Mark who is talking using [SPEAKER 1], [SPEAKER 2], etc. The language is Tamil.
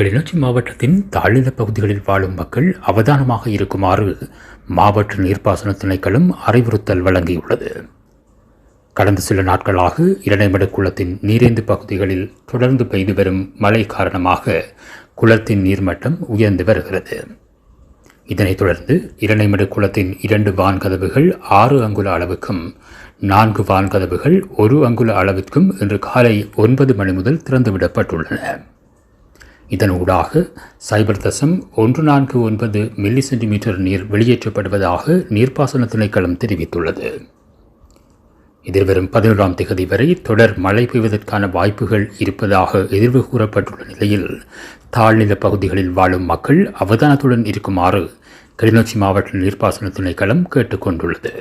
[SPEAKER 1] கிளிநொச்சி மாவட்டத்தின் தாழ்நிலப் பகுதிகளில் வாழும் மக்கள் அவதானமாக இருக்குமாறு மாவட்ட நீர்ப்பாசன திணைக்களம் அறிவுறுத்தல் வழங்கியுள்ளது. கடந்த சில நாட்களாக இரணைமடு குளத்தின் நீரேந்து பகுதிகளில் தொடர்ந்து பெய்து வரும் மழை காரணமாக குளத்தின் நீர்மட்டம் உயர்ந்து வருகிறது. இதனைத் தொடர்ந்து இரணைமடு குளத்தின் 2 வான்கதவுகள் 6 அங்குல அளவுக்கும் 4 வான்கதவுகள் 1 அங்குல அளவிற்கும் இன்று காலை 9 மணி முதல் திறந்துவிடப்பட்டுள்ளன. இதனூடாக 0.149 மில்லி சென்டிமீட்டர் நீர் வெளியேற்றப்படுவதாக நீர்ப்பாசன திணைக்களம் தெரிவித்துள்ளது. எதிர்வரும் 11ஆம் திகதி வரை தொடர் மழை பெய்வதற்கான வாய்ப்புகள் இருப்பதாக எதிர்வு கூறப்பட்டுள்ள நிலையில் தாழ்நில பகுதிகளில் வாழும் மக்கள் அவதானத்துடன் இருக்குமாறு கிளிநொச்சி மாவட்ட நீர்ப்பாசன திணைக்களம் கேட்டுக்கொண்டுள்ளது.